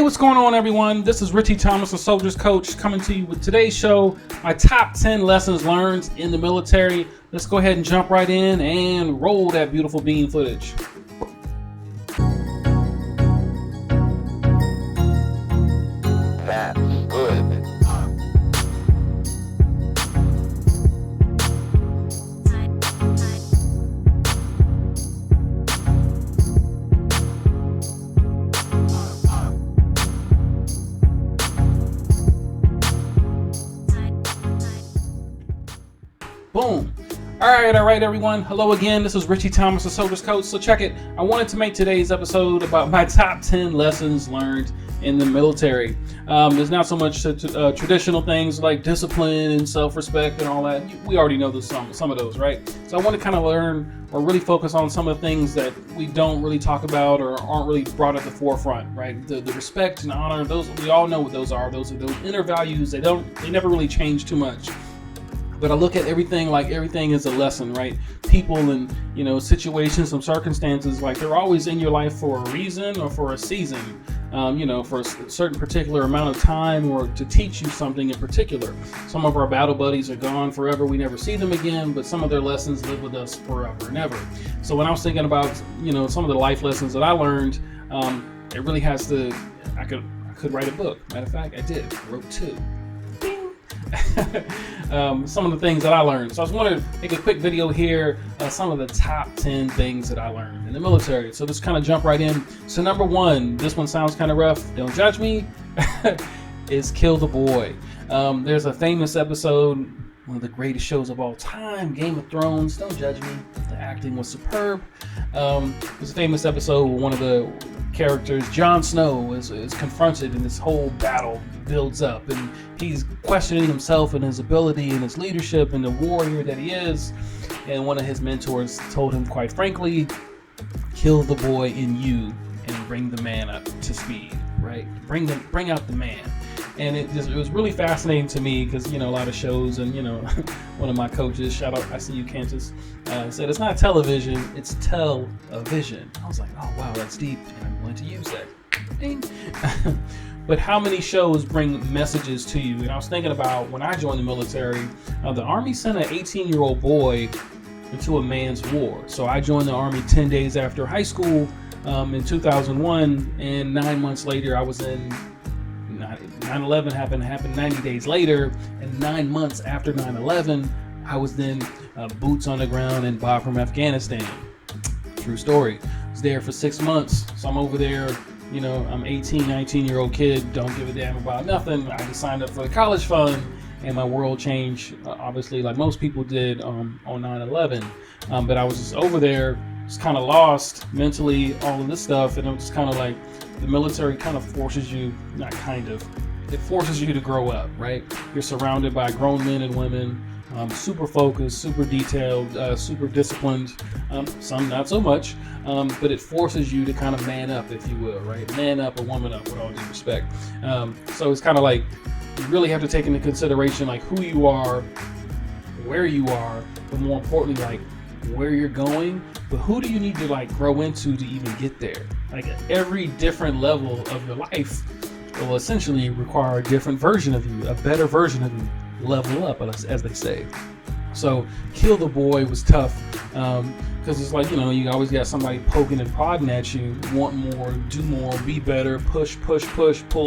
what's going on, everyone? This is Ritchie Thomas, a soldier's coach, coming to you with today's show, my top 10 lessons learned in the military. Let's go ahead and jump right in and roll that beautiful bean footage. That's good. Boom. All right, everyone. Hello again. This is Ritchie Thomas, a soldier's coach. So check it. I wanted to make today's episode about my top 10 lessons learned in the military. There's not so much traditional things like discipline and self-respect and all that. We already know some of those, right? So I want to kind of learn or really focus on some of the things that we don't really talk about or aren't really brought at the forefront, right? The respect and honor, those we all know what those are. Those are those inner values. They never really change too much. But I look at everything like everything is a lesson, right? People and, situations, some circumstances, like they're always in your life for a reason or for a season, for a certain particular amount of time or to teach you something in particular. Some of our battle buddies are gone forever. We never see them again, but some of their lessons live with us forever and ever. So when I was thinking about, some of the life lessons that I learned, it really has to, I could write a book. Matter of fact, I did. I wrote 2. Some of the things that I learned. So I just wanted to make a quick video here, some of the top 10 things that I learned in the military. So just kind of jump right in. So number 1, this one sounds kind of rough, don't judge me, is kill the boy. There's a famous episode, one of the greatest shows of all time, Game of Thrones, don't judge me, the acting was superb. There's a famous episode where one of the characters, Jon Snow, is confronted and this whole battle builds up and he's questioning himself and his ability and his leadership and the warrior that he is, and one of his mentors told him quite frankly, kill the boy in you and bring the man up to speed, right? Bring out the man. And it was really fascinating to me because, a lot of shows and, one of my coaches, shout out, I see you, Cantus, said it's not television, it's tell-a-vision. I was like, oh, wow, that's deep, and I'm going to use that. Ding. But how many shows bring messages to you? And I was thinking about when I joined the military, the Army sent an 18-year-old boy into a man's war. So I joined the Army 10 days after high school in 2001, and 9 months later I was in 9/11 happened 90 days later, and 9 months after 9/11, I was then boots on the ground in Bagram, Afghanistan. True story. I was there for 6 months, so I'm over there. I'm 18, 19-year-old kid, don't give a damn about nothing. I just signed up for the college fund, and my world changed, obviously, like most people did on 9/11. But I was just over there, just kind of lost mentally, all of this stuff, and I'm just kind of like, the military kind of forces you, not kind of, it forces you to grow up, right? You're surrounded by grown men and women, super focused, super detailed, super disciplined, some not so much, but it forces you to kind of man up, if you will, right? Man up or woman up, with all due respect. So it's kind of like, you really have to take into consideration like who you are, where you are, but more importantly, like where you're going, but who do you need to like grow into to even get there? Like every different level of your life will essentially require a different version of you, a better version of you, level up, as they say. So kill the boy was tough because it's like, you always got somebody poking and prodding at you, want more, do more, be better, push, pull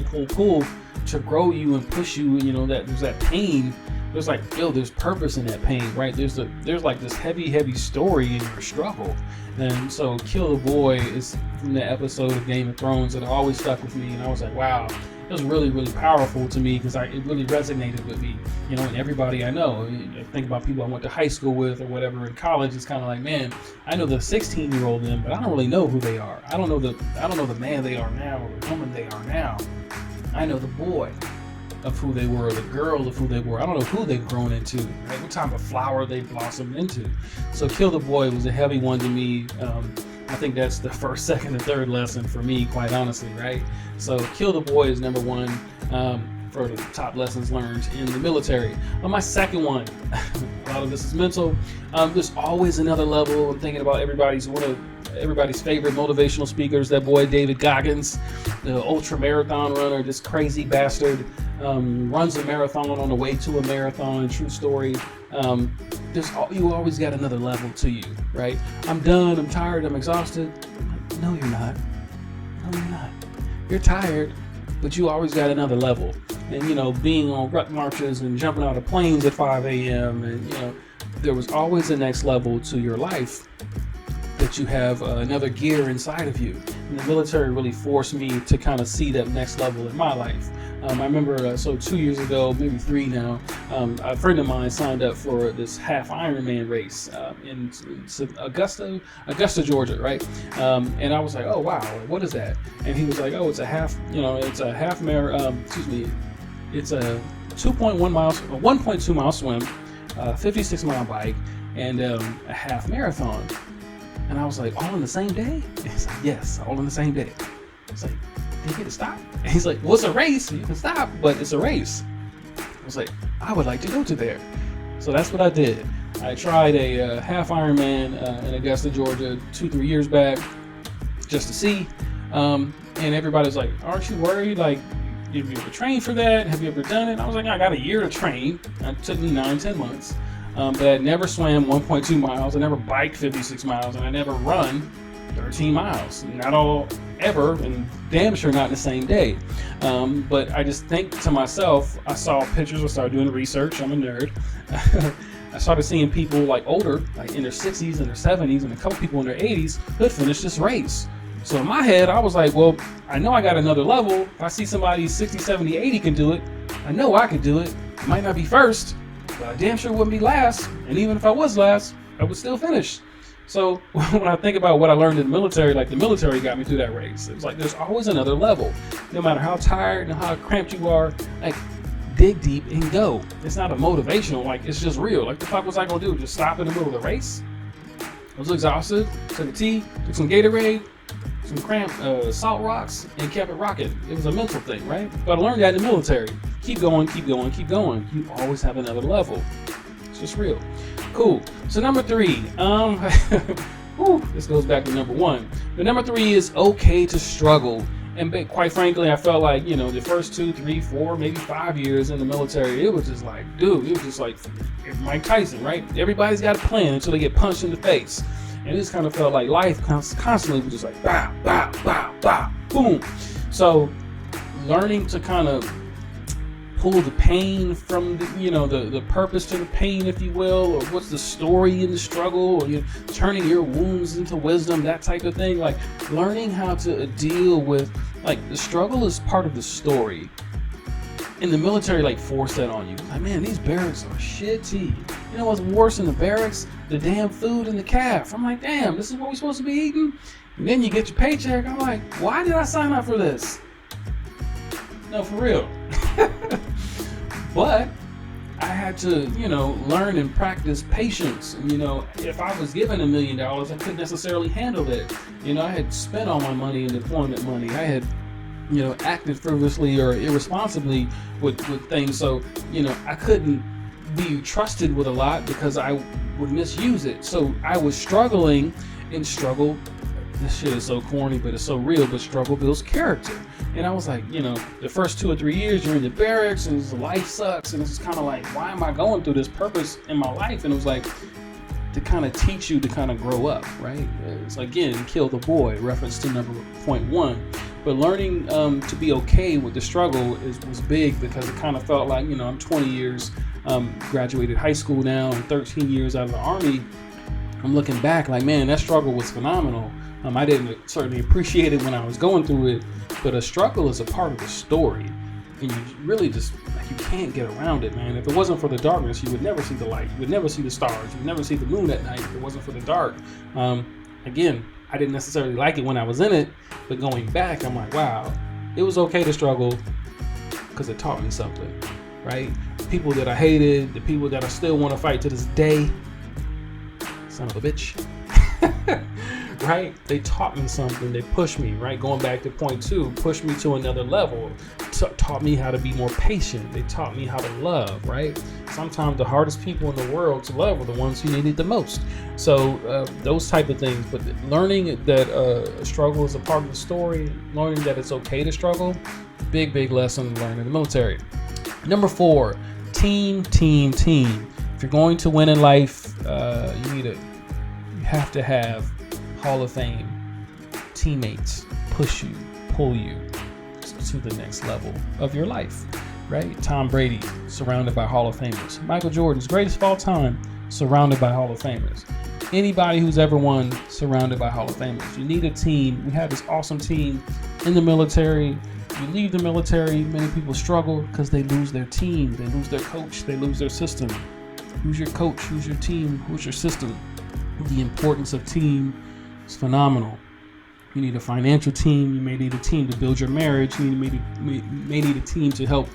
to grow you and push you. That there's that pain. There's like, there's purpose in that pain, right? There's like this heavy story in your struggle. And so kill the boy is from the episode of Game of Thrones that always stuck with me. And I was like, wow, it was really, really powerful to me because it really resonated with me, and everybody I know. I think about people I went to high school with or whatever in college. It's kind of like, man, I know the 16-year-old them, but I don't really know who they are. I don't know the man they are now or the woman they are now. I know the boy of who they were, the girl of who they were. I don't know who they've grown into, right? What type of flower they blossomed into. So kill the boy was a heavy one to me. I think that's the first, second, and third lesson for me, quite honestly, right? So kill the boy is number 1. for the top lessons learned in the military. My second one, a lot of this is mental. There's always another level. I'm thinking about one of everybody's favorite motivational speakers, that boy David Goggins, the ultra marathon runner, this crazy bastard, runs a marathon on the way to a marathon, true story. You always got another level to you, right? I'm done, I'm tired, I'm exhausted. No, you're not. No, you're not. You're tired, but you always got another level. And, being on rut marches and jumping out of planes at 5 a.m. and, there was always a next level to your life, that you have another gear inside of you. And the military really forced me to kind of see that next level in my life. I remember, 2 years ago, maybe 3 now, a friend of mine signed up for this half Ironman race in Augusta, Georgia, right? And I was like, oh wow, what is that? And he was like, oh, it's a half marathon. It's a 2.1 miles, a 1.2 mile swim, 56 mile bike, and a half marathon. And I was like, all in the same day? And he's like, yes, all in the same day. I was like, do you get to stop? And he's like, well, it's a race. You can stop, but it's a race. I was like, I would like to go to there. So that's what I did. I tried a half Ironman in Augusta, Georgia, 2-3 years back, just to see. And everybody's like, aren't you worried? Like, have you ever trained for that? Have you ever done it? I was like, I got a year to train. It took me 9-10 months. But I never swam 1.2 miles. I never biked 56 miles, and I never run 13 miles. Not all ever, and damn sure not in the same day. But I just think to myself, I saw pictures, I started doing research. I'm a nerd. I started seeing people like older, like in their 60s and their 70s, and a couple people in their 80s who had finished this race. So in my head, I was like, well, I know I got another level. If I see somebody 60, 70, 80 can do it, I know I could do it. It might not be first, but I damn sure wouldn't be last. And even if I was last, I would still finish. So when I think about what I learned in the military, like the military got me through that race. It was like, there's always another level. No matter how tired and how cramped you are, like, dig deep and go. It's not a motivational, like, it's just real. Like, the fuck was I gonna do? Just stop in the middle of the race? I was exhausted, took a tea, took some Gatorade, some salt rocks, and kept it rocking. It was a mental thing, right? But I learned that in the military. Keep going, keep going, keep going. You always have another level. It's just real. Cool. So number 3, this goes back to number 1. But number 3 is okay to struggle. And quite frankly, I felt like, the first 2, 3, 4, maybe 5 years in the military, it was just like, Mike Tyson, right? Everybody's got a plan until they get punched in the face. And it just kind of felt like life constantly was just like, bow, bow, bow, bow, boom. So learning to kind of pull the pain from the purpose to the pain, if you will, or what's the story in the struggle, or turning your wounds into wisdom, that type of thing. Like learning how to deal with, like, the struggle is part of the story. And the military like forced that on you. Like, man, these barracks are shitty. You know what's worse than the barracks? The damn food in the calf. I'm like, damn, this is what we're supposed to be eating? And then you get your paycheck. I'm like, why did I sign up for this? No, for real. But I had to, learn and practice patience. And, if I was given $1 million, I couldn't necessarily handle it. I had spent all my money in deployment money. I had, acted frivolously or irresponsibly with things. So, I couldn't be trusted with a lot because I would misuse it. So I was struggling, and struggle, this shit is so corny, but it's so real, but struggle builds character. And I was like, the first 2 or 3 years you're in the barracks and life sucks, and it's kind of like, why am I going through this purpose in my life? And it was like, to kind of teach you to kind of grow up, right? It's again, kill the boy, reference to point 1. But learning to be okay with the struggle was big, because it kind of felt like, I'm 20 years, graduated high school now, and 13 years out of the Army. I'm looking back like, man, that struggle was phenomenal. I didn't certainly appreciate it when I was going through it, but a struggle is a part of the story. And you really just, like, you can't get around it, man. If it wasn't for the darkness, you would never see the light. You would never see the stars. You would never see the moon at night if it wasn't for the dark. Again, I didn't necessarily like it when I was in it, but going back, I'm like, wow, it was okay to struggle because it taught me something, right? The people that I hated, the people that I still want to fight to this day, son of a bitch, right? They taught me something. They pushed me, right? Going back to point 2, pushed me to another level taught me how to be more patient. They taught me how to love, right? Sometimes the hardest people in the world to love are the ones who need it the most. So those type of things. But learning that struggle is a part of the story, learning that it's okay to struggle, big lesson to learn in the military. Number 4, team. If you're going to win in life, you have to have Hall of Fame teammates push you, pull you to the next level of your life, right? Tom Brady, surrounded by Hall of Famers. Michael Jordan's greatest of all time, surrounded by Hall of Famers. Anybody who's ever won, surrounded by Hall of Famers. You need a team. We have this awesome team in the military. You leave the military, many people struggle because they lose their team, they lose their coach, they lose their system. Who's your coach? Who's your team? Who's your system? The importance of team is phenomenal. You need a financial team. You may need a team to build your marriage. You may need a team to help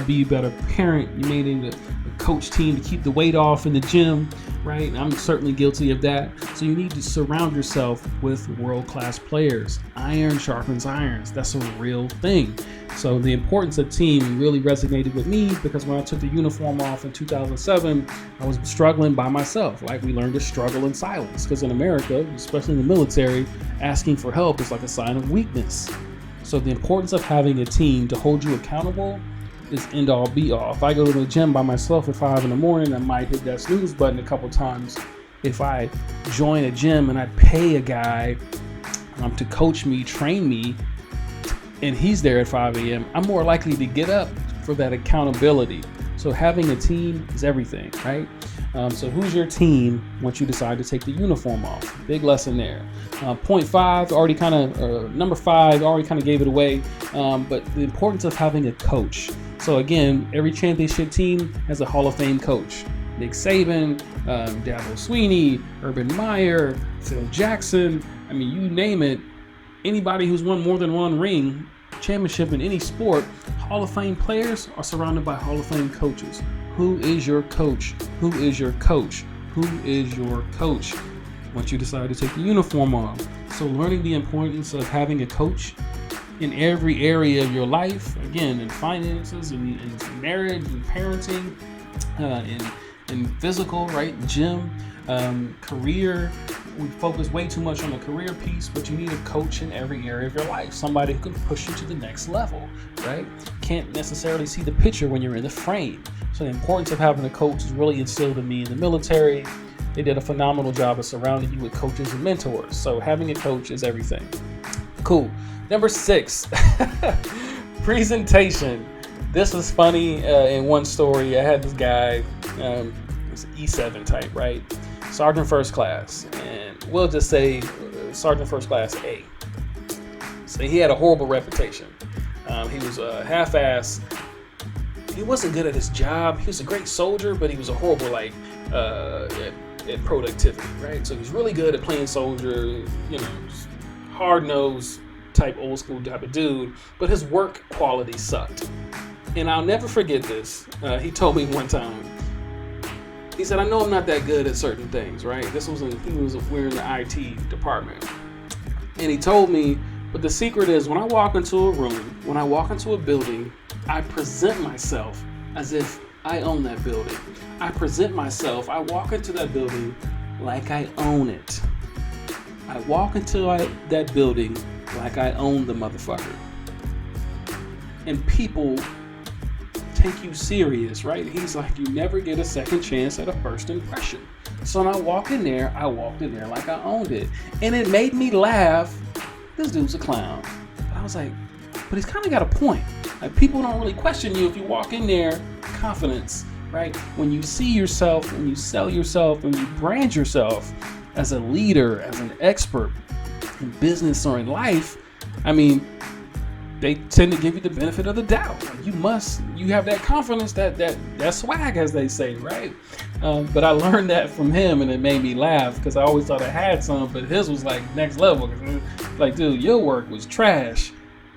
be a better parent. You may need a coach team to keep the weight off in the gym, right? I'm certainly guilty of that. So you need to surround yourself with world-class players. Iron sharpens irons. That's a real thing. So the importance of team really resonated with me because when I took the uniform off in 2007, I was struggling by myself. Like we learned to struggle in silence because in America, especially in the military, asking for help is like a sign of weakness. So the importance of having a team to hold you accountable is end all be all. If I go to the gym by myself at 5 in the morning, I might hit that snooze button a couple times. If I join a gym and I pay a guy to coach me, train me, and he's there at 5 a.m., I'm more likely to get up for that accountability. So having a team is everything, right? So who's your team once you decide to take the uniform off? Big lesson there. Point 5, number 5, already kind of gave it away. But the importance of having a coach. So again, every championship team has a Hall of Fame coach. Nick Saban, Dabo Sweeney, Urban Meyer, Phil Jackson. I mean, you name it. Anybody who's won more than one ring championship in any sport, Hall of Fame players are surrounded by Hall of Fame coaches. Who is your coach? Who is your coach? Who is your coach? Once you decide to take the uniform off. So learning the importance of having a coach in every area of your life, again, in finances, in marriage, in parenting, in physical, right? Gym, career. We focus way too much on the career piece, but you need a coach in every area of your life. Somebody who can push you to the next level, right? Can't necessarily see the picture when you're in the frame. So the importance of having a coach is really instilled in me in the military. They did a phenomenal job of surrounding you with coaches and mentors. So having a coach is everything. Cool. Number 6, presentation. This was funny in one story. I had this guy, it was E7 type, right? Sergeant First Class, and we'll just say Sergeant First Class A. So he had a horrible reputation. He was a half-ass. He wasn't good at his job. He was a great soldier, but he was a horrible at productivity, right? So he's really good at playing soldier, hard-nosed type, old school type of dude, but his work quality sucked. And I'll never forget this. He told me one time. He said, I know I'm not that good at certain things, right? We're in the IT department. And he told me, but the secret is when I walk into a room, when I walk into a building, I present myself as if I own that building. I walk into that building like I own it. I walk into that building like I own the motherfucker. And people take you serious, right? He's like, you never get a second chance at a first impression. So when I walked in there like I owned it. And it made me laugh. This dude's a clown. But I was like, but he's kind of got a point. Like, people don't really question you if you walk in there, confidence, right? When you see yourself, when you sell yourself, when you brand yourself as a leader, as an expert in business or in life, I mean, they tend to give you the benefit of the doubt. Like, you have that confidence, that swag, as they say, right? But I learned that from him, and it made me laugh because I always thought I had some, but his was like next level. Like, dude, your work was trash.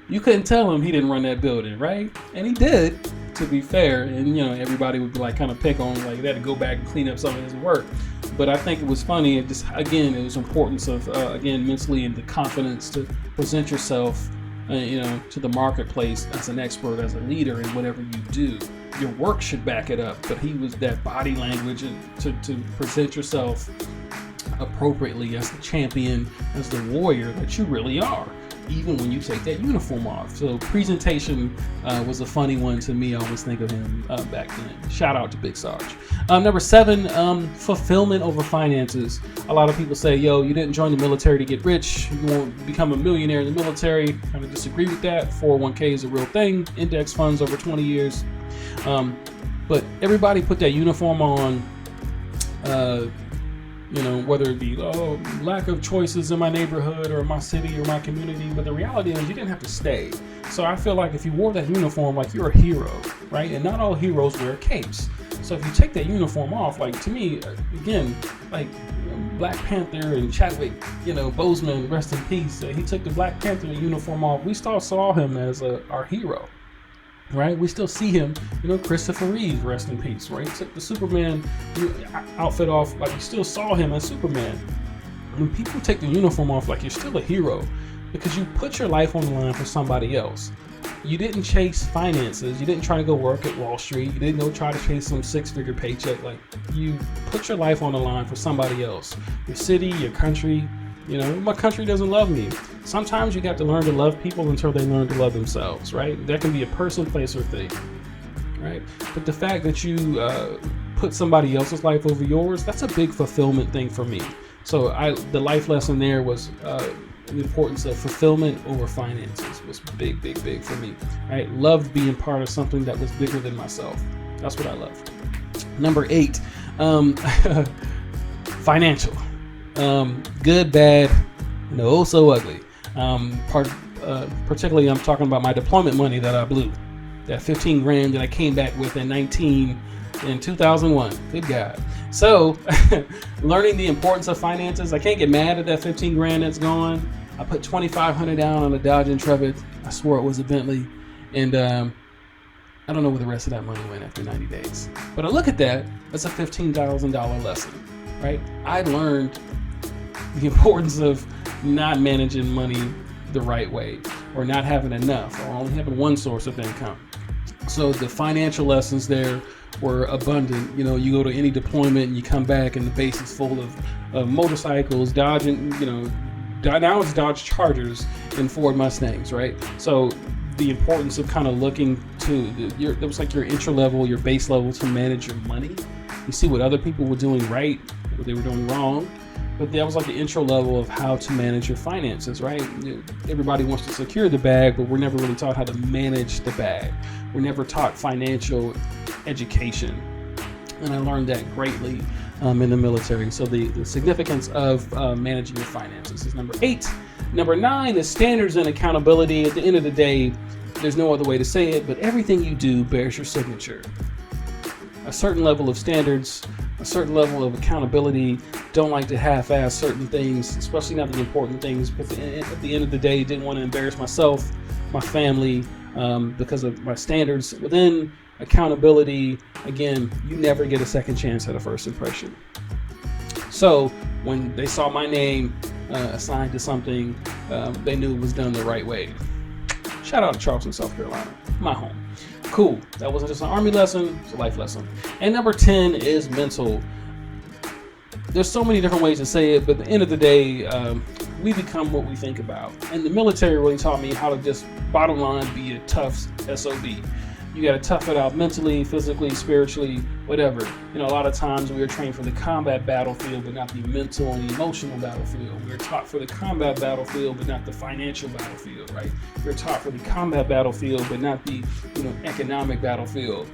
You couldn't tell him he didn't run that building, right? And he did, to be fair. And everybody would be like kind of pick on him, like they had to go back and clean up some of his work. But I think it was funny. It was importance of mentally and the confidence to present yourself to the marketplace as an expert, as a leader in whatever you do. Your work should back it up, but he was that body language to present yourself appropriately as the champion, as the warrior that you really are, even when you take that uniform off. So presentation was a funny one to me. I always think of him back then. Shout out to Big Sarge. Number 7, fulfillment over finances. A lot of people say, yo, you didn't join the military to get rich. You won't become a millionaire in the military. Kind of disagree with that. 401k is a real thing. Index funds over 20 years. But everybody put that uniform on, whether it be lack of choices in my neighborhood or my city or my community. But the reality is you didn't have to stay. So I feel like if you wore that uniform, like, you're a hero, right? And not all heroes wear capes. So if you take that uniform off, like, to me, again, like Black Panther and Chadwick, Boseman, rest in peace. He took the Black Panther uniform off. We still saw him as our hero. Right, we still see him. Christopher Reeve, rest in peace. Right, he took the Superman outfit off, like, you still saw him as Superman. When people take the uniform off, like, you're still a hero because you put your life on the line for somebody else. You didn't chase finances. You didn't try to go work at Wall Street. You didn't go try to chase some 6-figure paycheck. Like, you put your life on the line for somebody else, your city, your country. My country doesn't love me. Sometimes you got to learn to love people until they learn to love themselves, right? That can be a person, place, or thing, right? But the fact that you put somebody else's life over yours, that's a big fulfillment thing for me. So the life lesson there was the importance of fulfillment over finances was big, big, big for me. Right? Loved being part of something that was bigger than myself. That's what I loved. Number 8, financial. Good, bad, so ugly. Particularly, I'm talking about my deployment money that I blew. That 15 grand that I came back with in 2001. Good God. So, learning the importance of finances. I can't get mad at that 15 grand that's gone. I put $2,500 down on a Dodge Intrepid. I swore it was a Bentley, and I don't know where the rest of that money went after 90 days. But I look at that. That's a $15,000 lesson, right? I learned the importance of not managing money the right way, or not having enough, or only having one source of income. So the financial lessons there were abundant. You go to any deployment and you come back and the base is full of motorcycles, Dodge, now it's Dodge Chargers and Ford Mustangs, right? So the importance of kind of looking to it was like your intro level, your base level to manage your money. You see what other people were doing right, what they were doing wrong. But that was like the intro level of how to manage your finances, right? Everybody wants to secure the bag, but we're never really taught how to manage the bag. We're never taught financial education. And I learned that greatly in the military. So the significance of managing your finances is number 8. Number 9 is standards and accountability. At the end of the day, there's no other way to say it, but everything you do bears your signature. A certain level of standards, a certain level of accountability. Don't like to half-ass certain things, especially not the important things. But at the end of the day, didn't want to embarrass myself, my family, because of my standards. Within accountability, again, you never get a second chance at a first impression. So when they saw my name assigned to something, they knew it was done the right way. Shout out to Charleston, South Carolina, my home. Cool. That wasn't just an Army lesson, it's a life lesson. And number 10 is mental. There's so many different ways to say it, but at the end of the day, we become what we think about. And the military really taught me how to just, bottom line, be a tough SOB. You got to tough it out mentally, physically, spiritually, whatever. A lot of times we are trained for the combat battlefield, but not the mental and emotional battlefield. We're taught for the combat battlefield, but not the financial battlefield, right? We're taught for the combat battlefield, but not the economic battlefield.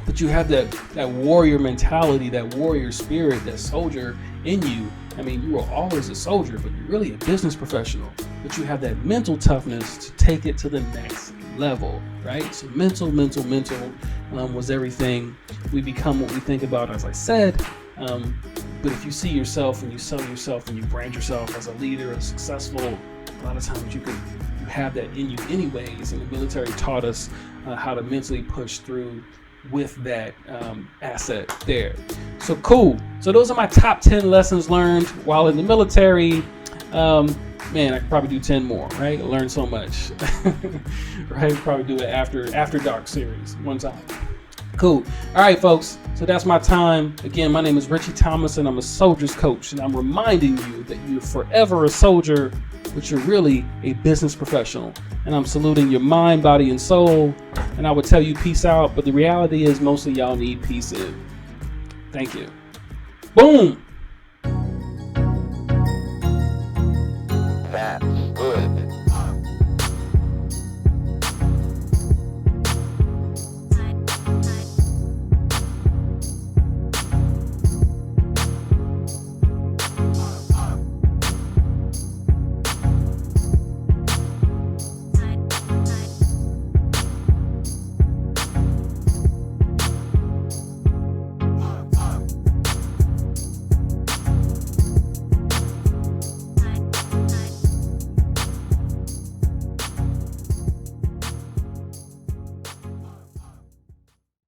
But you have that warrior mentality, that warrior spirit, that soldier in you. You were always a soldier, but you're really a business professional. But you have that mental toughness to take it to the next level, right? So mental was everything. We become what we think about, as I said. But if you see yourself and you sell yourself and you brand yourself as a leader, a successful, a lot of times you have that in you anyways. And the military taught us how to mentally push through with that asset there. So cool. So those are my top 10 lessons learned while in the military. Man, I could probably do 10 more, right? I learned so much. Right? Probably do it after dark series one time. Cool. All right, folks. So that's my time. Again, my name is Ritchie Thomas, and I'm a soldier's coach. And I'm reminding you that you're forever a soldier, but you're really a business professional. And I'm saluting your mind, body, and soul. And I would tell you peace out, but the reality is most of y'all need peace in. Thank you. Boom.